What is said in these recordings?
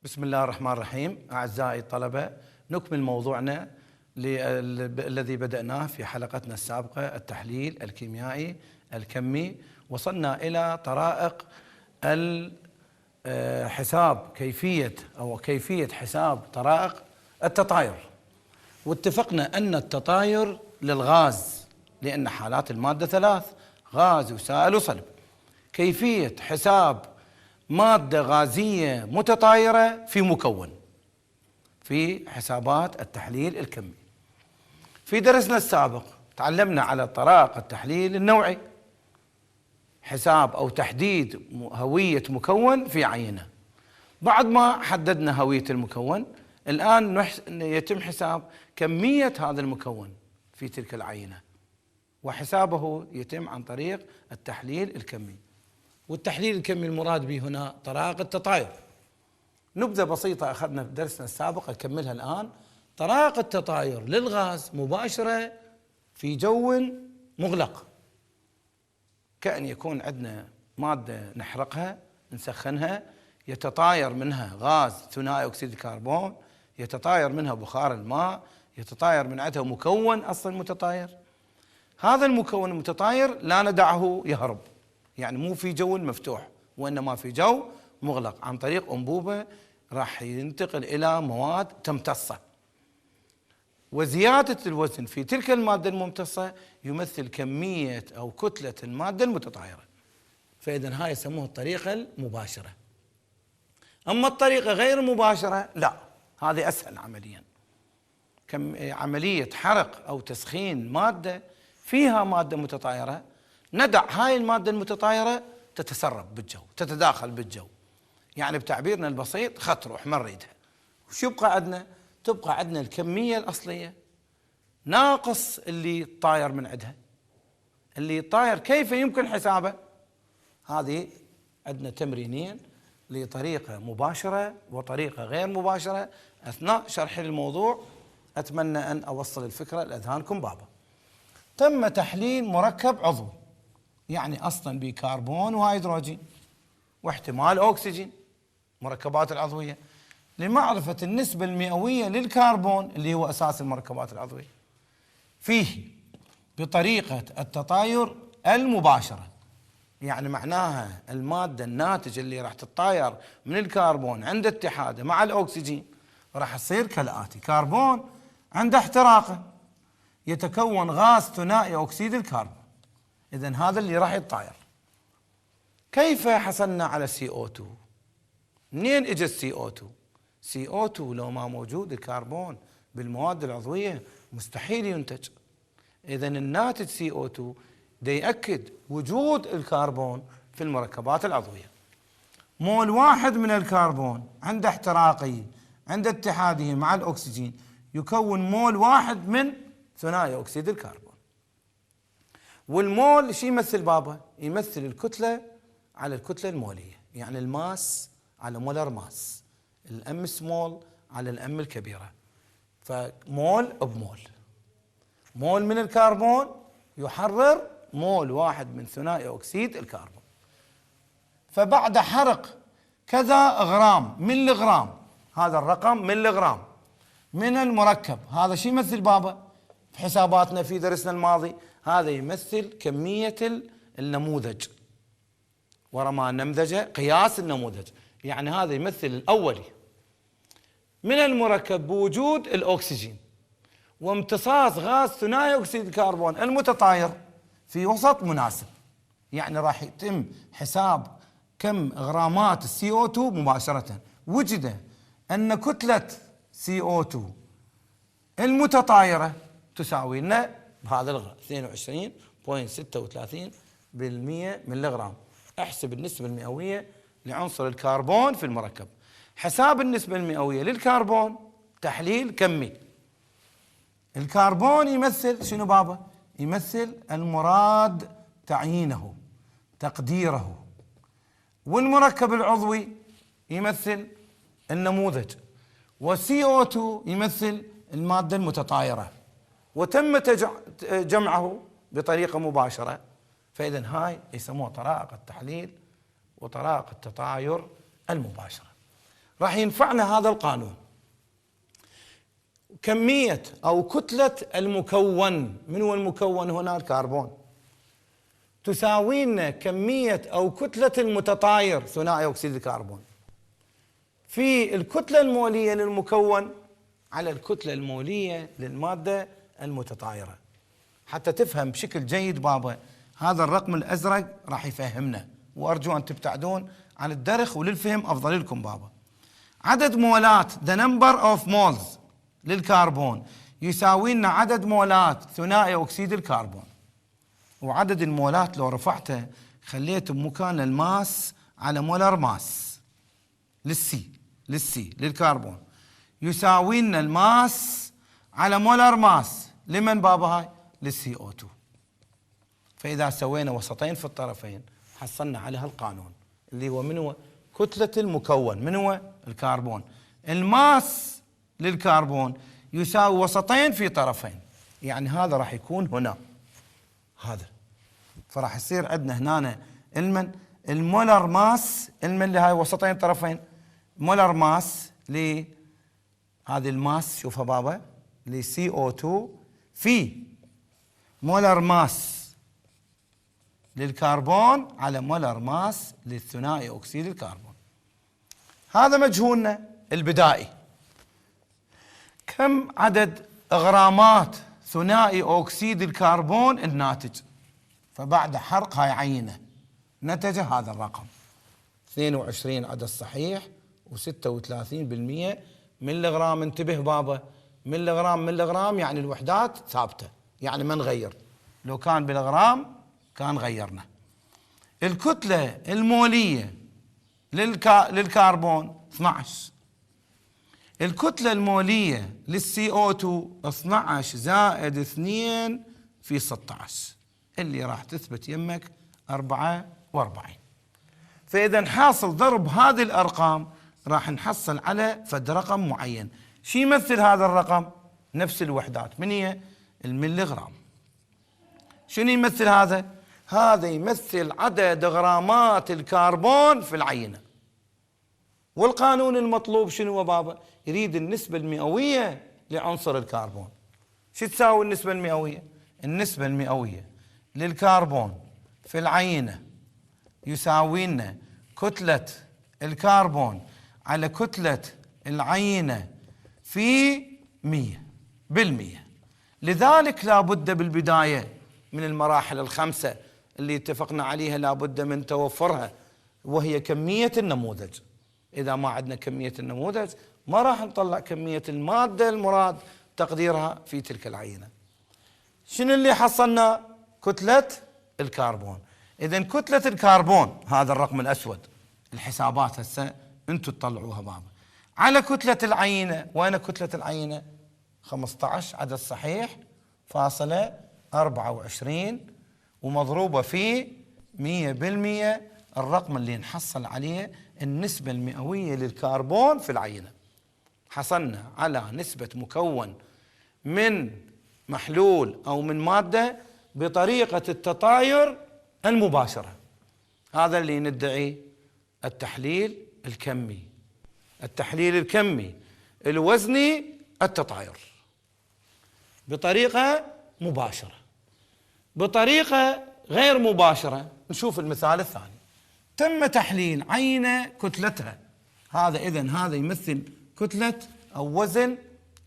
بسم الله الرحمن الرحيم. أعزائي الطلبة، نكمل موضوعنا الذي بدأناه في حلقتنا السابقة، التحليل الكيميائي الكمي. وصلنا إلى طرائق الحساب، كيفية حساب طرائق التطاير. واتفقنا أن التطاير للغاز، لأن حالات المادة ثلاث: غاز وسائل وصلب. كيفية حساب مادة غازية متطايرة في مكون في حسابات التحليل الكمي. في درسنا السابق تعلمنا على طرائق التحليل النوعي، حساب أو تحديد هوية مكون في عينة. بعد ما حددنا هوية المكون، الآن يتم حساب كمية هذا المكون في تلك العينة، وحسابه يتم عن طريق التحليل الكمي. والتحليل الكمي المراد به هنا طرائق التطاير. نبذة بسيطة أخذنا في درسنا السابق أكملها الآن. طرائق التطاير للغاز مباشرة في جو مغلق، كأن يكون عندنا مادة نحرقها نسخنها، يتطاير منها غاز ثنائي أكسيد الكربون، يتطاير منها بخار الماء، يتطاير من عندها مكون أصلا متطاير. هذا المكون المتطاير لا ندعه يهرب، يعني مو في جو مفتوح، وإنما في جو مغلق. عن طريق أنبوبة راح ينتقل إلى مواد تمتصة، وزيادة الوزن في تلك المادة الممتصة يمثل كمية أو كتلة المادة المتطايرة. فإذا هاي يسموها الطريقة المباشرة. أما الطريقة غير المباشرة لا، هذه أسهل عمليا. عملية حرق أو تسخين مادة فيها مادة متطايرة، ندع هاي المادة المتطايرة تتسرب بالجو، تتداخل بالجو، يعني بتعبيرنا البسيط خط روح ما نريدها. وش يبقى عندنا؟ تبقى عندنا الكمية الأصلية ناقص اللي طاير من عندها. اللي طاير كيف يمكن حسابه؟ هذه عندنا تمرينين لطريقة مباشرة وطريقة غير مباشرة. أثناء شرح الموضوع أتمنى أن أوصل الفكرة لأذهانكم بابا. تم تحليل مركب عضوي، يعني أصلا بكربون وهيدروجين واحتمال أكسجين، مركبات العضوية، لمعرفة النسبة المئوية للكربون اللي هو أساس المركبات العضوية فيه بطريقة التطاير المباشرة. يعني معناها المادة الناتجة اللي راح تتطاير من الكربون عند اتحاده مع الأكسجين راح تصير كالآتي: كربون عند احتراقه يتكون غاز ثنائي أكسيد الكربون. إذن هذا اللي راح يتطاير. كيف حصلنا على CO2؟ منين اجى CO2؟ CO2 لو ما موجود الكربون بالمواد العضوية مستحيل ينتج. إذن الناتج CO2 دا يأكد وجود الكربون في المركبات العضوية. مول واحد من الكربون عند احتراقه عند اتحاده مع الأكسجين يكون مول واحد من ثنائي أكسيد الكربون. والمول شي يمثل بابا؟ يمثل الكتلة على الكتلة المولية، يعني الماس على مولر ماس، الام سمول على الام الكبيرة. فمول بمول، مول من الكربون يحرر مول واحد من ثنائي أكسيد الكربون. فبعد حرق كذا غرام ملي غرام، هذا الرقم ملي غرام من المركب، هذا شي يمثل بابا في حساباتنا في درسنا الماضي؟ هذا يمثل كمية النموذج، ورما نمذجة قياس النموذج، يعني هذا يمثل الأولي من المركب بوجود الأكسجين وامتصاص غاز ثنائي أكسيد الكربون المتطاير في وسط مناسب. يعني راح يتم حساب كم غرامات CO2 مباشرة. وجد أن كتلة CO2 المتطايرة تساوي لنا بهذا الغرام 22.36% ملي غرام. احسب النسبة المئوية لعنصر الكربون في المركب. حساب النسبة المئوية للكربون تحليل كمي. الكربون يمثل شنو بابا؟ يمثل المراد تعيينه تقديره، والمركب العضوي يمثل النموذج، والCO2 يمثل المادة المتطايرة، وتم جمعه بطريقة مباشرة. فإذا هاي يسموها طرائق التحليل وطرائق التطاير المباشرة. راح ينفعنا هذا القانون. كمية أو كتلة المكون، من هو المكون هنا؟ الكربون، تساوي لنا كمية أو كتلة المتطاير ثنائي أكسيد الكربون في الكتلة المولية للمكون على الكتلة المولية للمادة المتطايرة. حتى تفهم بشكل جيد بابا، هذا الرقم الأزرق راح يفهمنا، وأرجو أن تبتعدون عن الدرخ، وللفهم أفضل لكم بابا. عدد مولات the number of moles للكربون يساوي لنا عدد مولات ثنائي أكسيد الكربون. وعدد المولات لو رفعته خليته بمكان الماس على مولر ماس للسي للكربون يساوي لنا الماس على مولر ماس لمن بابا؟ هاي للسي او 2. فإذا سوينا وسطين في الطرفين حصلنا على هالقانون اللي هو من هو؟ كتلة المكون، من هو؟ الكربون. الماس للكربون يساوي وسطين في طرفين، يعني هذا راح يكون هنا هذا، فراح يصير عندنا هنا المولر ماس اللي هاي وسطين طرفين، مولر ماس هذه الماس، شوفها بابا، لسي او 2 في مولر ماس للكربون على مولر ماس للثنائي أكسيد الكربون. هذا مجهولنا البدائي. كم عدد غرامات ثنائي أكسيد الكربون الناتج؟ فبعد حرق هاي عينة نتج هذا الرقم 22 عدد صحيح و36% ملغرام. انتبه بابا، ملغرام يعني الوحدات ثابتة، يعني ما نغير، لو كان بالغرام كان غيرنا. الكتلة المولية للكربون 12، الكتلة المولية للسي او 2 12 زائد 2 في 16 اللي راح تثبت يمك 44. فإذا حاصل ضرب هذه الأرقام راح نحصل على فد رقم معين. شو يمثل هذا الرقم؟ نفس الوحدات، من هي؟ المليغرام. شنو يمثل هذا؟ هذا يمثل عدد غرامات الكربون في العينة. والقانون المطلوب شنو هو بابا؟ يريد النسبة المئوية لعنصر الكربون. شو تساوي النسبة المئوية؟ النسبة المئوية للكربون في العينة يساوي لنا كتلة الكربون على كتلة العينة في 100%. لذلك لا بد بالبداية من المراحل الخمسة اللي اتفقنا عليها لا بد من توفرها، وهي كمية النموذج. إذا ما عندنا كمية النموذج ما راح نطلع كمية المادة المراد تقديرها في تلك العينة. شنو اللي حصلنا؟ كتلة الكربون. إذن كتلة الكربون هذا الرقم الأسود، الحسابات هسه أنتم تطلعوها بابا، على كتلة العينة. وين كتلة العينة؟ 15 عدد صحيح فاصلة 24 ومضروبة في 100%، الرقم اللي نحصل عليه النسبة المئوية للكربون في العينة. حصلنا على نسبة مكون من محلول أو من مادة بطريقة التطاير المباشرة. هذا اللي ندعي التحليل الكمي. التحليل الكمي الوزني التطاير بطريقة مباشرة. بطريقة غير مباشرة نشوف المثال الثاني. تم تحليل عينة كتلتها، هذا إذن هذا يمثل كتلة أو وزن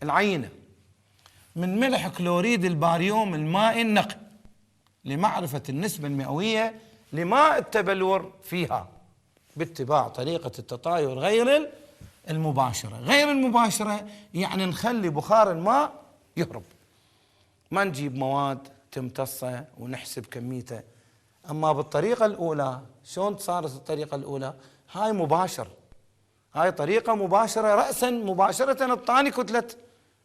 العينة، من ملح كلوريد الباريوم المائي النقي لمعرفة النسبة المئوية لماء التبلور فيها باتباع طريقة التطاير غير المباشرة. غير المباشرة يعني نخلي بخار الماء يهرب، ما نجيب مواد تمتصه ونحسب كميته. أما بالطريقة الأولى شلون صارت الطريقة الأولى؟ هاي مباشر، هاي طريقة مباشرة، رأسا مباشرة الطاني كتلة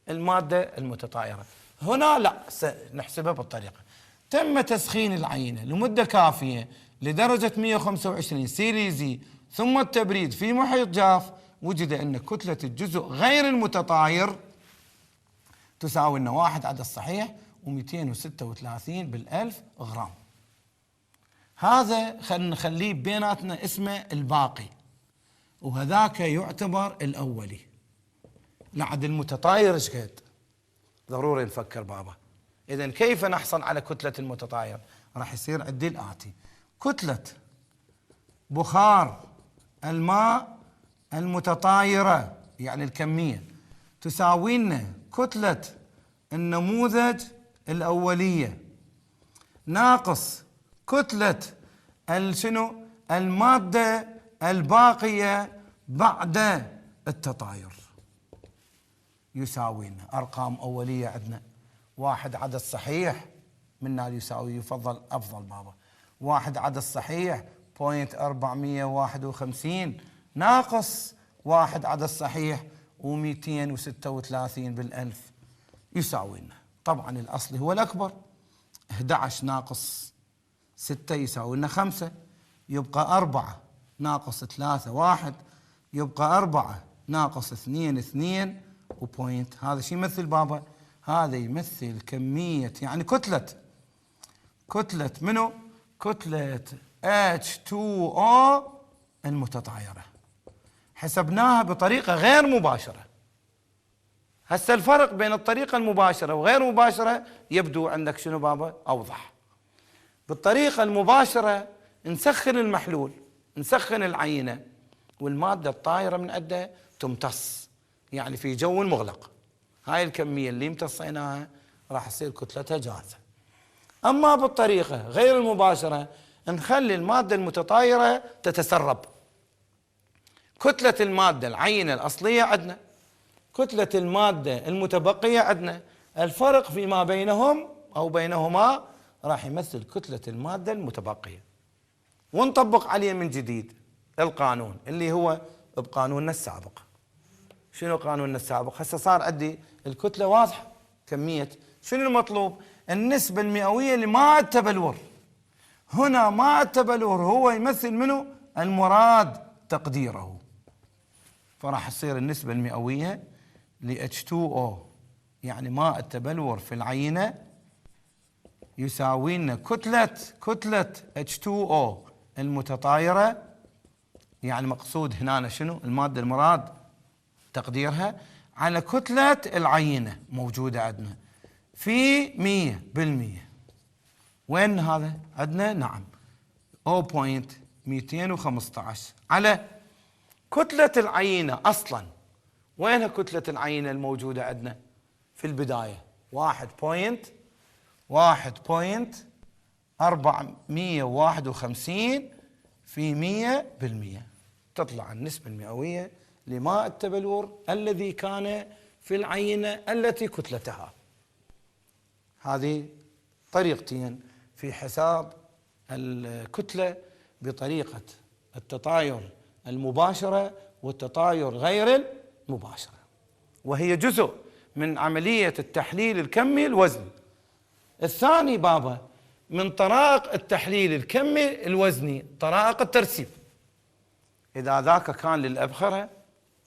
المادة المتطايرة. هنا لا، نحسبها بالطريقة. تم تسخين العينة لمدة كافية لدرجة 125 سيليزي ثم التبريد في محيط جاف، وجد أن كتلة الجزء غير المتطاير تساوي لنا 1 عدد صحيح و236 بالألف غرام. هذا خلينا نخليه بيناتنا اسمه الباقي، وهذاك يعتبر الأولي. لعد المتطاير ايش قد؟ ضروري نفكر بابا. إذن كيف نحصل على كتلة المتطاير؟ راح يصير عندي الآتي: كتلة بخار الماء المتطايرة يعني الكمية تساوي لنا كتلة النموذج الأولية ناقص كتلة شنو؟ المادة الباقية بعد التطاير، يساوي لنا أرقام أولية عندنا. واحد عدد صحيح منا يساوي يفضل أفضل بابا. واحد عدد صحيح 0.451 ناقص واحد عدد صحيح و236 بالألف يساوي لنا. طبعا الأصلي هو الأكبر، 11 ناقص 6 يساوي لنا 5، يبقى 4 ناقص 3 1، يبقى 4 ناقص 2 2 وبوينت. هذا شو يمثل بابا؟ هذا يمثل كمية يعني كتلة منو؟ كتلة H2O المتطايرة. حسبناها بطريقة غير مباشرة. هسه الفرق بين الطريقة المباشرة وغير مباشرة يبدو عندك شنو بابا؟ أوضح. بالطريقة المباشرة نسخن المحلول، نسخن العينة، والمادة الطايرة من عندها تمتص، يعني في جو مغلق. هاي الكمية اللي امتصيناها راح تصير كتلتها جاهزة. أما بالطريقة غير المباشرة نخلي المادة المتطايرة تتسرب. كتلة المادة العينة الأصلية عندنا، كتلة المادة المتبقية عندنا، الفرق فيما بينهم أو بينهما راح يمثل كتلة المادة المتبقية، ونطبق عليه من جديد القانون اللي هو بقانوننا السابق. شنو قانوننا السابق؟ هسه صار عندي الكتلة واضحة كمية. شنو المطلوب؟ النسبة المئوية لماء التبلور. هنا ماء التبلور هو يمثل منه المراد تقديره، فراح تصير النسبة المئوية ل H2O يعني ماء التبلور في العينة يساوي لنا كتلة H2O المتطايرة، يعني مقصود هنا شنو؟ المادة المراد تقديرها على كتلة العينة موجودة عندنا في 100%. وين هذا عندنا؟ نعم 0.215 على كتلة العينة أصلا. وينها كتلة العينة الموجودة عندنا في البداية؟ 1.451 في 100%. تطلع النسبة المئوية لماء التبلور الذي كان في العينة التي كتلتها. هذه طريقتين في حساب الكتلة بطريقة التطاير المباشرة والتطاير غير المباشرة، وهي جزء من عملية التحليل الكمي الوزني. الثاني بابا من طرائق التحليل الكمي الوزني طرائق الترسيب. إذا ذاك كان للأبخرة،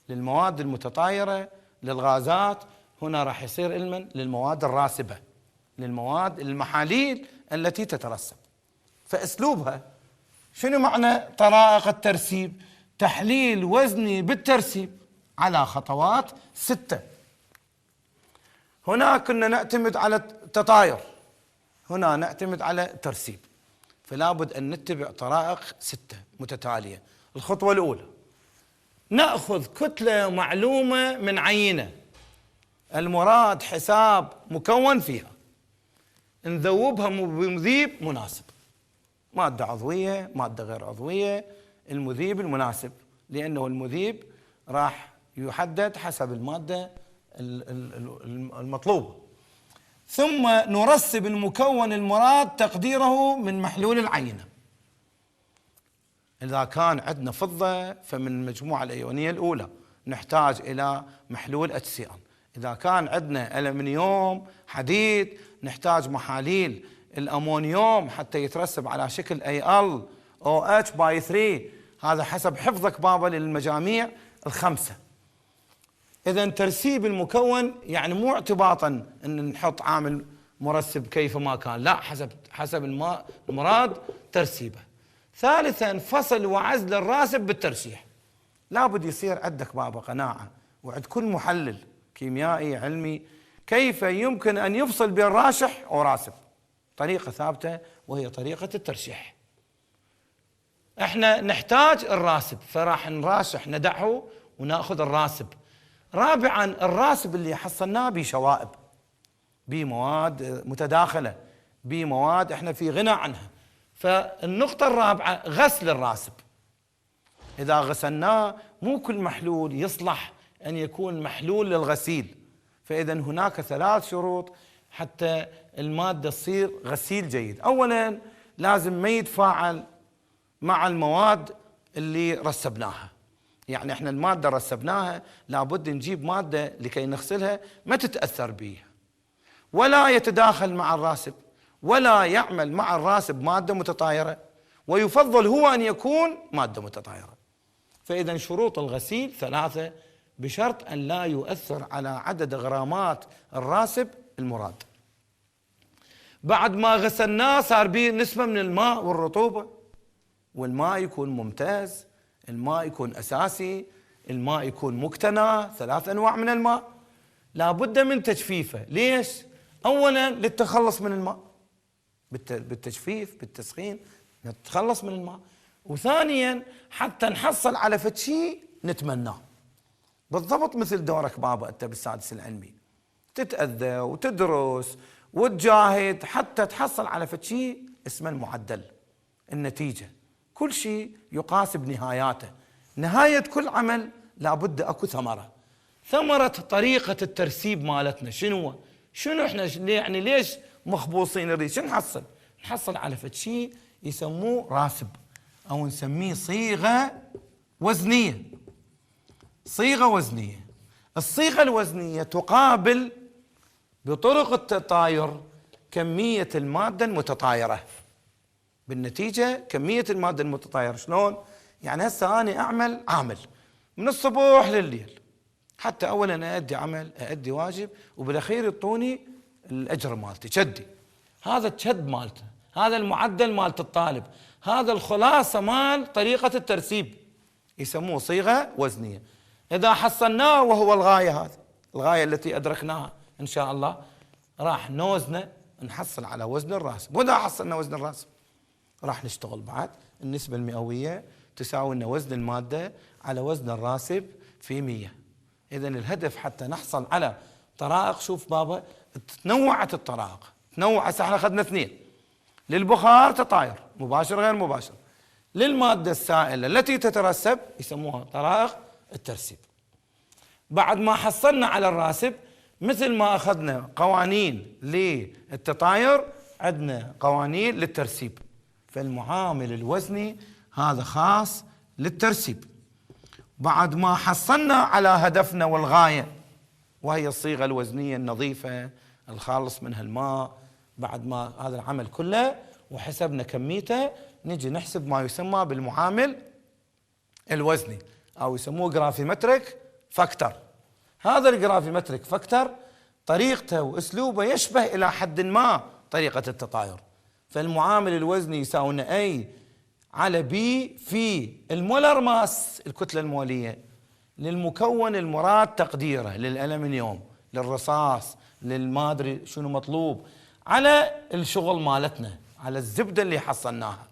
للمواد المتطايرة، للغازات، هنا راح يصير علما للمواد الراسبة، للمواد المحاليل التي تترسب. فأسلوبها شنو معنى طرائق الترسيب؟ تحليل وزني بالترسيب على خطوات 6. هنا كنا نعتمد على التطاير، هنا نعتمد على الترسيب، فلا بد أن نتبع طرائق 6 متتالية. الخطوة الأولى نأخذ كتلة معلومة من عينة المراد حساب مكون فيها، نذوبها بمذيب مناسب، مادة عضوية، مادة غير عضوية، المذيب المناسب، لأنه المذيب راح يحدد حسب المادة المطلوبة. ثم نرسب المكون المراد تقديره من محلول العينة. إذا كان عندنا فضة فمن المجموعة الأيونية الأولى نحتاج إلى محلول HCl. إذا كان عندنا ألمنيوم حديد نحتاج محاليل الأمونيوم حتى يترسب على شكل AlOH/3. هذا حسب حفظك بابا للمجاميع الخمسة. إذا ترسيب المكون يعني مو اعتباطا أن نحط عامل مرسب كيفما كان، لا، حسب المراد ترسيبه. ثالثا فصل وعزل الراسب بالترشيح. لابد يصير عندك بابا قناعة وعند كل محلل كيميائي علمي كيف يمكن أن يفصل بين راشح وراسب. طريقة ثابتة وهي طريقة الترشيح. احنا نحتاج الراسب فراح نراشح ندعه وناخذ الراسب. رابعا الراسب اللي حصلناه بشوائب، بمواد متداخلة، بمواد احنا في غنى عنها. فالنقطة الرابعة غسل الراسب. إذا غسلناه مو كل محلول يصلح أن يكون محلول للغسيل، فإذا هناك 3 شروط حتى المادة تصير غسيل جيد. أولا لازم ما يتفاعل مع المواد اللي رسبناها، يعني احنا المادة رسبناها لابد نجيب مادة لكي نغسلها ما تتأثر بها، ولا يتداخل مع الراسب، ولا يعمل مع الراسب مادة متطايرة، ويفضل هو أن يكون مادة متطايرة. فإذا شروط الغسيل 3 بشرط أن لا يؤثر على عدد غرامات الراسب المراد. بعد ما غسلناه صار به نسبة من الماء والرطوبة، والماء يكون ممتاز، الماء يكون أساسي، الماء يكون مكتنى، 3 أنواع من الماء لابد من تجفيفه. ليش؟ أولا للتخلص من الماء، بالتجفيف بالتسخين نتخلص من الماء، وثانيا حتى نحصل على فد شيء نتمناه. بالضبط مثل دورك بابا أنت بالسادس العلمي، تتأذى وتدرس وتجاهد حتى تحصل على فد شيء اسمه المعدل، النتيجة. كل شيء يقاس بنهاياته، نهاية كل عمل لابد أكو ثمرة. ثمرة طريقة الترسيب مالتنا شنو احنا يعني ليش مخبوصين نريد شو نحصل؟ نحصل على فد شيء يسموه راسب أو نسميه صيغة وزنية. صيغة وزنية، الصيغة الوزنية تقابل بطرق التطاير كمية المادة المتطايرة. بالنتيجة كمية المادة المتطايرة شلون؟ يعني هسه أنا أعمل عامل من الصبح لليل، حتى أولا أؤدي عمل، أؤدي واجب، وبالأخير يعطوني الأجر مالتي شدي. هذا الشد مالته، هذا المعدل مالت الطالب، هذا الخلاصة مال طريقة الترسيب، يسموه صيغة وزنية. إذا حصلناه وهو الغاية، هذه الغاية التي أدركناها إن شاء الله، راح نوزنه نحصل على وزن الراسب. وإذا حصلنا وزن الراسب راح نشتغل بعد النسبة المئوية تساوي لنا وزن المادة على وزن الراسب في 100. إذا الهدف حتى نحصل على طرائق. شوف بابا تنوعت الطرائق، تنوع. احنا أخذنا 2: للبخار تطاير مباشر غير مباشر، للمادة السائلة التي تترسب يسموها طرائق الترسيب. بعد ما حصلنا على الراسب، مثل ما أخذنا قوانين للتطاير عندنا قوانين للترسيب. فالمعامل الوزني هذا خاص للترسيب. بعد ما حصلنا على هدفنا والغاية وهي الصيغة الوزنية النظيفة الخالص منها الماء، بعد ما هذا العمل كله وحسبنا كميته، نجي نحسب ما يسمى بالمعامل الوزني أو يسموه جرافيمتريك فاكتور. هذا الجرافيمتريك فاكتور طريقته وأسلوبه يشبه إلى حد ما طريقة التطاير. فالمعامل الوزني يساوي A على B في المولر ماس، الكتلة المولية، للمكون المراد تقديره، للألمنيوم، للرصاص، للمادري شنو مطلوب، على الشغل مالتنا، على الزبدة اللي حصلناها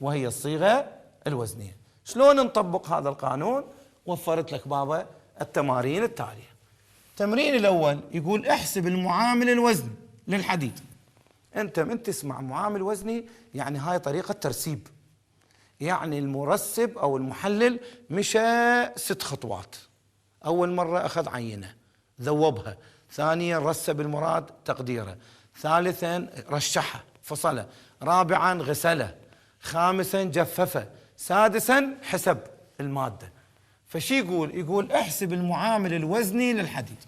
وهي الصيغة الوزنية. شلون نطبق هذا القانون؟ وفرت لك بابا التمارين التالية. التمرين الأول يقول احسب المعامل الوزني للحديد. أنت من تسمع معامل وزني يعني هاي طريقة ترسيب، يعني المرسب أو المحلل مشى 6 خطوات. أول مرة أخذ عينة ذوبها، ثانيا رسب المراد تقديره، ثالثا رشحه فصله، رابعا غسله، خامسا جففه، سادسا حسب المادة. فشي يقول احسب المعامل الوزني للحديد.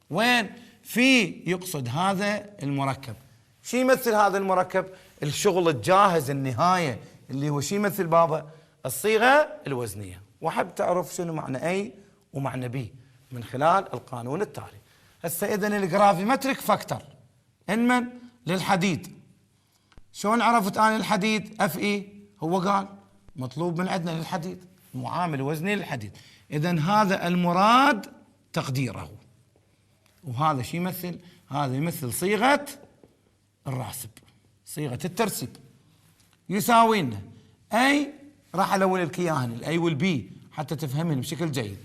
وين؟ في يقصد هذا المركب. شي يمثل هذا المركب؟ الشغل الجاهز النهاية اللي هو شي يمثل بابا؟ الصيغة الوزنية. وحب تعرف شنو معنى A ومعنى B من خلال القانون التالي. هسه إذن الجرافيمتريك فاكتور انمن للحديد. شلون عرفت أنا الحديد؟ FE هو قال مطلوب من عندنا للحديد المعامل الوزني للحديد. إذن هذا المراد تقديره. وهذا شو يمثل؟ هذا يمثل صيغة الراسب، صيغة الترسيب. يساوي لنا أي، راح ألون لك إياهن الأي والبي حتى تفهمين بشكل جيد.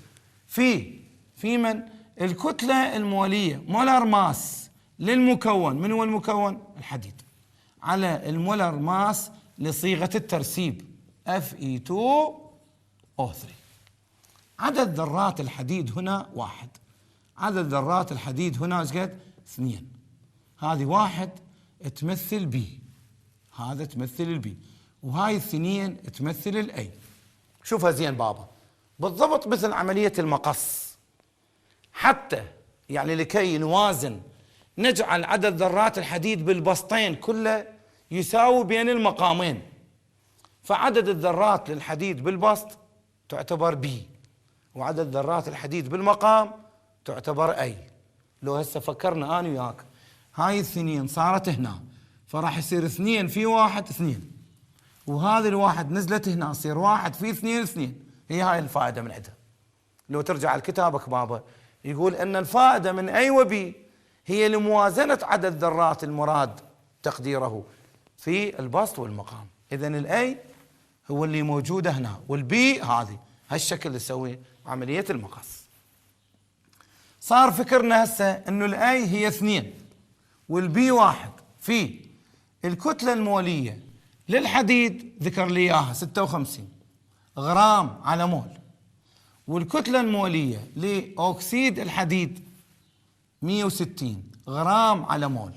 في من الكتلة المولية مولر ماس للمكون، من هو المكون؟ الحديد، على المولر ماس لصيغة الترسيب Fe2O3. عدد ذرات الحديد هنا 1، عدد ذرات الحديد هنا ايش قد؟ 2. هذه 1 تمثل بي، هذا تمثل البي، وهاي 2 تمثل الاي. شوفها زين بابا، بالضبط مثل عملية المقص، حتى يعني لكي نوازن نجعل عدد ذرات الحديد بالبسطين كله يساوي بين المقامين، فعدد الذرات للحديد بالبسط تعتبر بي، وعدد ذرات الحديد بالمقام تعتبر اي. لو هسه فكرنا انا وياك، هاي 2 صارت هنا، فراح يصير 2 في 1 2، وهذه الواحد نزلت هنا، يصير 1 في 2 2. هي هاي الفائدة من عندها. لو ترجع لكتابك بابا يقول ان الفائدة من اي وبي هي لموازنة عدد ذرات المراد تقديره في البسط والمقام. اذن الاي هو اللي موجودة هنا، والبي هذه هالشكل اللي يسوي عملية المقص. صار فكرنا هسه انه الاي هي 2 والبي 1 في الكتلة المولية للحديد، ذكر لي اياها 56 غرام على مول، والكتلة المولية لأكسيد الحديد 160 غرام على مول.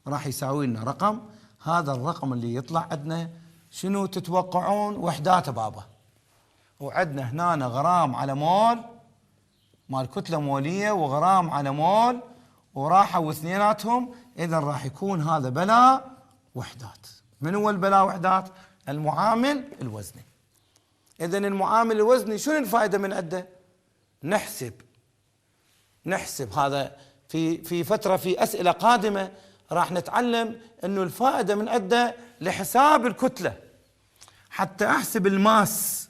راح يساوي لنا رقم، هذا الرقم اللي يطلع عندنا شنو تتوقعون وحداته بابا؟ وعندنا هنا غرام على مول مال كتلة مولية وغرام على مول، وراحوا اثنيناتهم، إذا راح يكون هذا بلا وحدات. من هو البلا وحدات؟ المعامل الوزني. إذا المعامل الوزني شنو الفائدة من عنده؟ نحسب هذا في فترة، في أسئلة قادمة راح نتعلم إنه الفائدة من عنده لحساب الكتلة، حتى أحسب الماس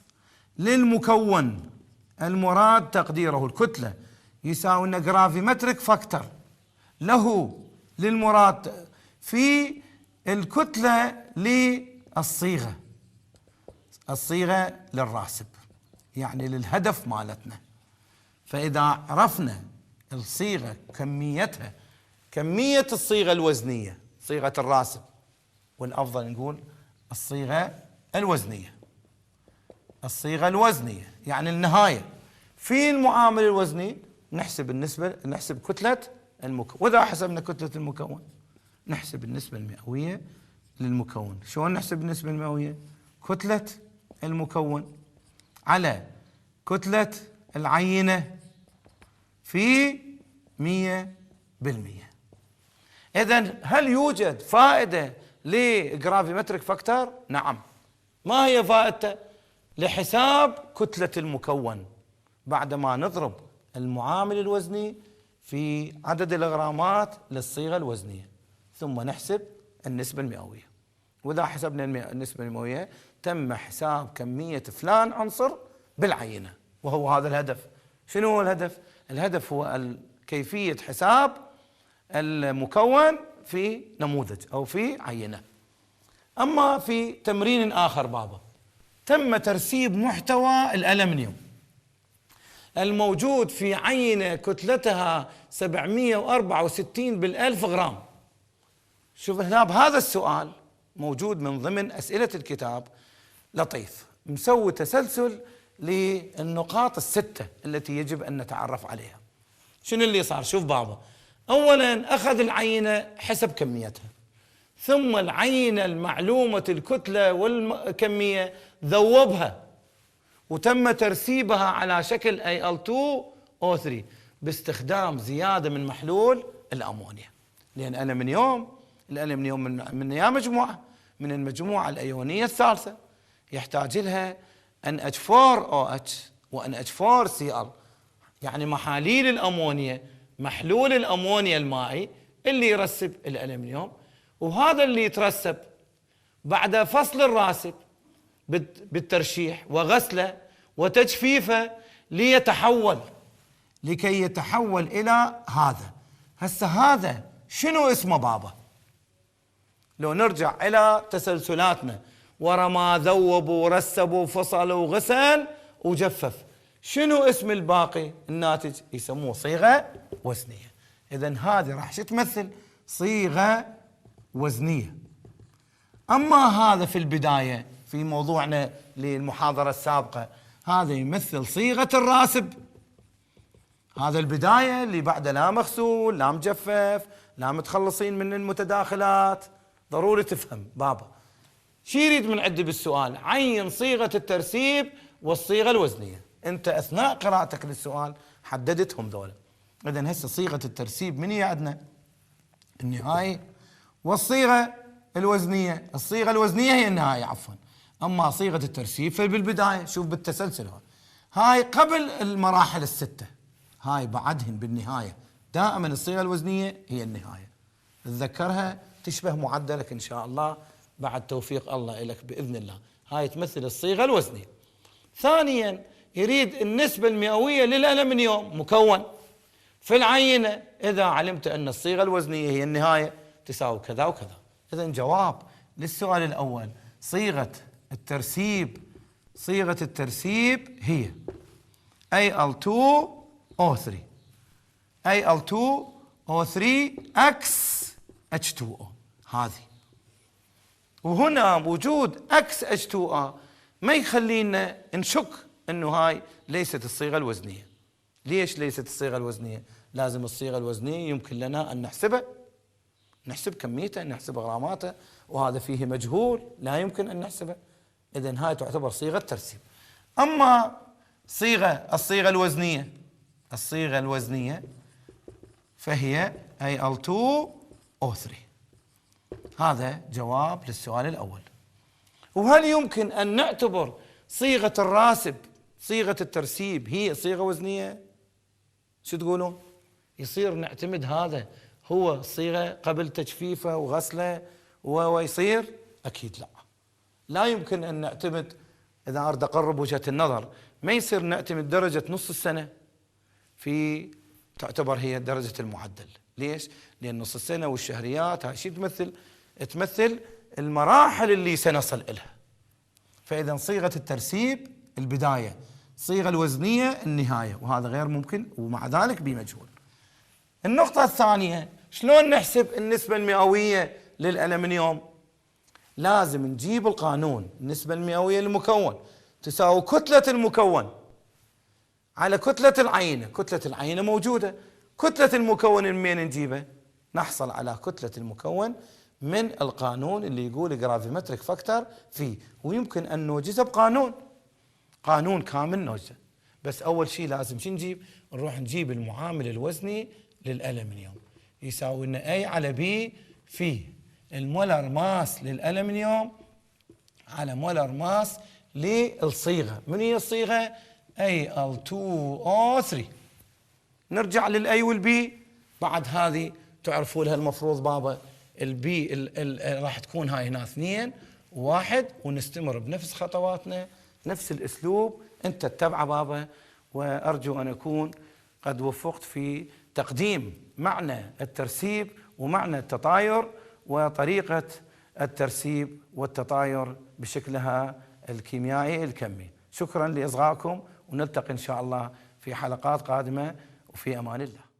للمكون المراد تقديره. الكتلة يساوي لنا جرافيمتريك فاكتور له للمراد في الكتلة للصيغة، الصيغة للراسب، يعني للهدف مالتنا. فإذا عرفنا الصيغة كميتها، كمية الصيغة الوزنية، صيغة الراسب، والأفضل نقول الصيغة الوزنية، الصيغة الوزنية يعني النهاية. في المعامل الوزني نحسب النسبة، نحسب كتلة المكون، وإذا حسبنا كتلة المكون نحسب النسبة المئوية للمكون. شلون نحسب النسبة المئوية؟ كتلة المكون على كتلة العينة في 100%. إذن هل يوجد فائدة لجرافيمتريك فاكتور؟ نعم. ما هي فائدته؟ لحساب كتلة المكون بعدما نضرب المعامل الوزني في عدد الغرامات للصيغة الوزنية، ثم نحسب النسبة المئوية. وإذا حسبنا النسبة المئوية تم حساب كمية فلان عنصر بالعينة، وهو هذا الهدف. شنو هو الهدف؟ الهدف هو كيفية حساب المكون في نموذج أو في عينة. أما في تمرين آخر بابا، تم ترسيب محتوى الألمنيوم الموجود في عينة كتلتها 764 بالألف غرام. شوف هنا بهذا السؤال موجود من ضمن أسئلة الكتاب، لطيف، مسوي تسلسل للنقاط الستة التي يجب أن نتعرف عليها. شنو اللي صار؟ شوف بابا، أولا أخذ العينة حسب كميتها، ثم العينة المعلومة الكتلة والكمية ذوبها وتم ترسيبها على شكل Al2O3 باستخدام زيادة من محلول الأمونيا، لأن الألمنيوم من أي مجموعة؟ من المجموعة الأيونية الثالثة، يحتاج لها NH4OH و NH4Cl، يعني محاليل الأمونيا، محلول الأمونيا المائي اللي يرسب الألمنيوم، وهذا اللي يترسب بعد فصل الراسب بالترشيح وغسله وتجفيفه لكي يتحول إلى هذا. هسه هذا شنو اسمه بابا؟ لو نرجع إلى تسلسلاتنا، ورمى ذوب ورسب وفصل وغسل وجفف، شنو اسم الباقي الناتج؟ يسموه صيغة وزنية. إذن هذه راح شو تمثل؟ صيغة وزنية. أما هذا في البداية في موضوعنا للمحاضرة السابقة، هذا يمثل صيغة الراسب. هذا البداية اللي بعده لا مغسول لا مجفف لا متخلصين من المتداخلات. ضروري تفهم بابا شي يريد من عندي بالسؤال. عين صيغة الترسيب والصيغة الوزنية. انت اثناء قراءتك للسؤال حددتهم ذولا. اذا هسه صيغة الترسيب من هي عندنا؟ النهاية. والصيغة الوزنية، الصيغة الوزنية هي النهاية عفوا. اما صيغة الترسيب فبالبداية. شوف بالتسلسل هاي قبل المراحل الستة، هاي بعدهن بالنهاية. دائما الصيغة الوزنية هي النهاية. تذكرها تشبه معدلك إن شاء الله بعد توفيق الله لك بإذن الله. هاي تمثل الصيغة الوزنية. ثانيا يريد النسبة المئوية للألمنيوم مكون في العينة. إذا علمت أن الصيغة الوزنية هي النهاية تساوي كذا وكذا. إذن جواب للسؤال الأول صيغة الترسيب. صيغة الترسيب هي Al2O3 Al2O3 X H2O. هذه. وهنا وجود X H2O ما يخلينا نشك انه هاي ليست الصيغة الوزنية. ليش ليست الصيغة الوزنية؟ لازم الصيغة الوزنية يمكن لنا ان نحسبها، نحسب كميته، نحسب غراماته، وهذا فيه مجهول لا يمكن ان نحسبه. اذن هاي تعتبر صيغة ترسيب. اما الصيغة الوزنية فهي Al2O3. هذا جواب للسؤال الأول. وهل يمكن أن نعتبر صيغة الراسب صيغة الترسيب هي صيغة وزنية؟ شو تقولون؟ يصير نعتمد هذا هو صيغة قبل تجفيفه وغسله ويصير؟ أكيد لا. لا يمكن أن نعتمد. إذا أريد أقرب وجهة النظر ما يصير نعتمد درجة نص السنة في تعتبر هي درجة المعدل. ليش؟ لأن نص السنة والشهريات هاي شيء تمثل المراحل اللي سنصل إلها. فإذا صيغة الترسيب البداية، صيغة الوزنية النهاية، وهذا غير ممكن ومع ذلك بمجهول. النقطة الثانية، شلون نحسب النسبة المئوية للألمنيوم؟ لازم نجيب القانون. النسبة المئوية للمكون تساوي كتلة المكون على كتلة العينة. كتلة العينة موجودة. كتلة المكون منين نجيبه؟ نحصل على كتلة المكون من القانون اللي يقول جرافيمتريك فاكتور فيه. ويمكن أن نوجزه قانون كامل نوجزه. بس أول شيء لازم شو نجيب؟ نروح نجيب المعامل الوزني للألمنيوم يساوي لنا A على B في المولر ماس للألمنيوم على مولر ماس للصيغة. من هي الصيغة؟ Al2O3. نرجع للأي والبي. بعد هذه تعرفوا لها المفروض بابا البي راح تكون هاي هنا 2 و1 ونستمر بنفس خطواتنا نفس الأسلوب. أنت تتبعه بابا. وأرجو أن أكون قد وفقت في تقديم معنى الترسيب ومعنى التطاير وطريقة الترسيب والتطاير بشكلها الكيميائي الكمي. شكرا لإصغائكم ونلتقي إن شاء الله في حلقات قادمة وفي أمان الله.